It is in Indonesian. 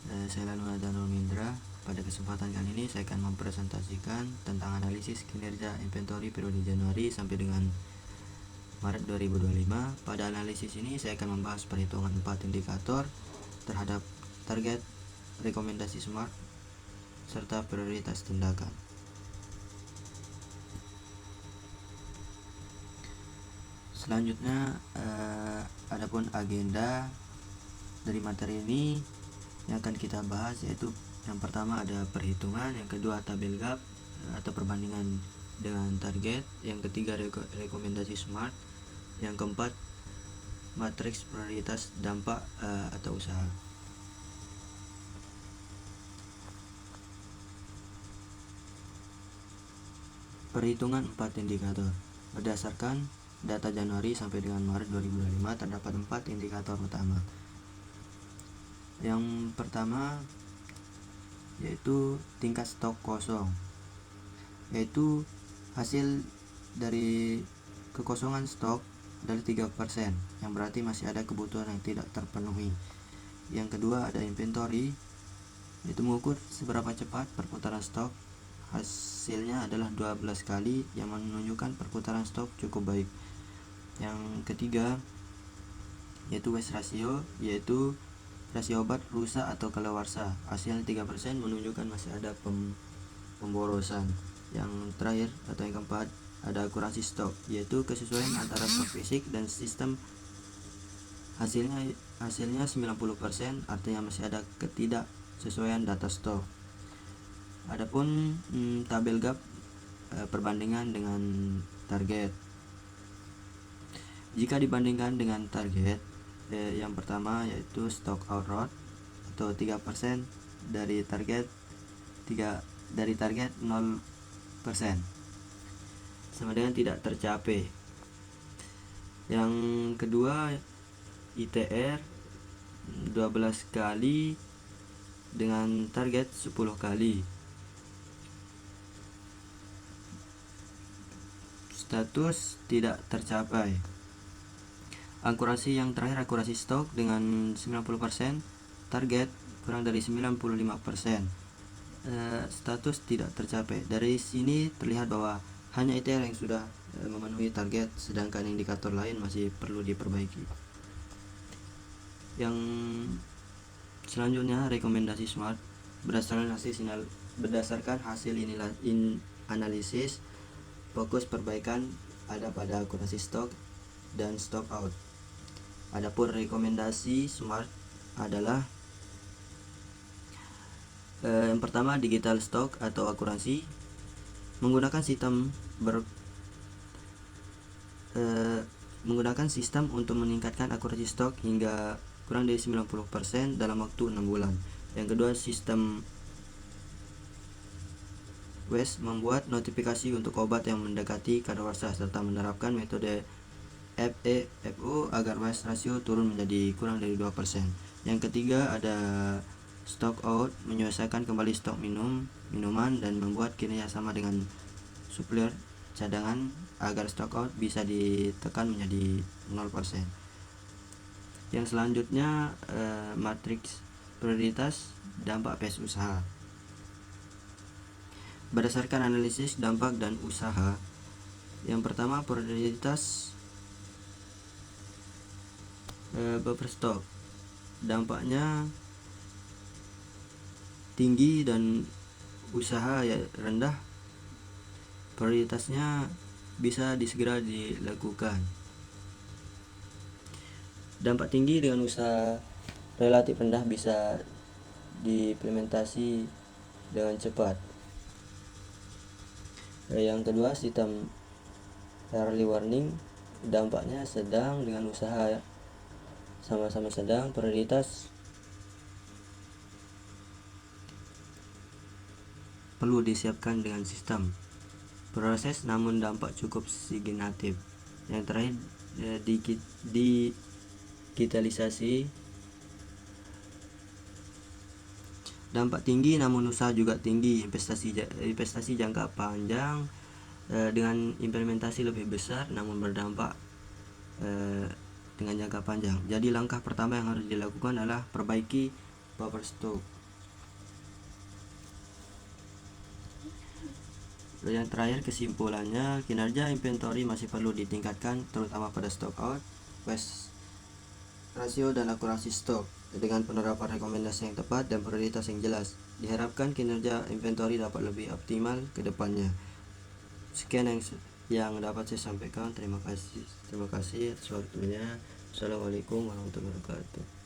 Saya Lanuna dan Romindra. Pada kesempatan kali ini saya akan mempresentasikan tentang analisis kinerja inventory periode Januari sampai dengan Maret 2025. Pada analisis ini saya akan membahas perhitungan 4 indikator terhadap target, rekomendasi SMART, serta prioritas tindakan. Selanjutnya, adapun agenda dari materi ini yang akan kita bahas yaitu yang pertama ada perhitungan, yang kedua tabel gap atau perbandingan dengan target, yang ketiga rekomendasi SMART, yang keempat matriks prioritas dampak atau usaha. Perhitungan 4 indikator. Berdasarkan data Januari sampai dengan Maret 2025 terdapat 4 indikator utama. Yang pertama yaitu tingkat stok kosong, yaitu hasil dari kekosongan stok dari 3%, yang berarti masih ada kebutuhan yang tidak terpenuhi. Yang kedua ada inventory, yaitu mengukur seberapa cepat perputaran stok. Hasilnya adalah 12 kali, yang menunjukkan perputaran stok cukup baik. Yang ketiga yaitu waste ratio, yaitu rasio obat rusak atau kadaluarsa. Hasilnya 3%, menunjukkan masih ada pemborosan. Yang terakhir atau yang keempat ada akurasi stok, yaitu kesesuaian antara stok fisik dan sistem. Hasilnya 90%, artinya masih ada ketidaksesuaian data stok. Adapun tabel gap, perbandingan dengan target. Jika dibandingkan dengan target, yang pertama yaitu stock out rate atau 3% dari target 0% sama dengan tidak tercapai. Yang kedua ITR 12 kali dengan target 10 kali. Status tidak tercapai. Akurasi yang terakhir, akurasi stok dengan 90%, target kurang dari 95%. Status tidak tercapai. Dari sini terlihat bahwa hanya ITR yang sudah memenuhi target, sedangkan indikator lain masih perlu diperbaiki. Yang selanjutnya rekomendasi SMART. Berdasarkan hasil analisis, fokus perbaikan ada pada akurasi stok dan stock out. Adapun rekomendasi SMART adalah yang pertama digital stock atau akurasi, menggunakan sistem untuk meningkatkan akurasi stok hingga kurang dari 90% dalam waktu 6 bulan. Yang kedua sistem waste, membuat notifikasi untuk obat yang mendekati kadaluarsa serta menerapkan metode FEFO agar waste ratio turun menjadi kurang dari 2%. Yang ketiga ada stock out, menyelesaikan kembali stok minuman dan membuat kinerja sama dengan supplier cadangan agar stock out bisa ditekan menjadi 0%. Yang selanjutnya matriks prioritas dampak PS usaha. Berdasarkan analisis dampak dan usaha, yang pertama prioritas buffer stock, dampaknya tinggi dan usaha rendah, prioritasnya bisa segera dilakukan. Dampak tinggi dengan usaha relatif rendah bisa diimplementasi dengan cepat. Yang kedua sistem early warning, dampaknya sedang dengan usaha sama-sama sedang, prioritas perlu disiapkan dengan sistem proses namun dampak cukup signifikan. Yang terakhir digitalisasi, dampak tinggi namun usaha juga tinggi, investasi jangka panjang dengan implementasi lebih besar namun berdampak dengan jangka panjang. Jadi langkah pertama yang harus dilakukan adalah perbaiki buffer stock. Lalu yang terakhir, kesimpulannya, kinerja inventory masih perlu ditingkatkan terutama pada stock out, waste rasio, dan akurasi stok. Dengan penerapan rekomendasi yang tepat dan prioritas yang jelas, diharapkan kinerja inventory dapat lebih optimal ke depannya. Sekian yang dapat saya sampaikan. Terima kasih atas waktunya. Assalamualaikum warahmatullahi wabarakatuh.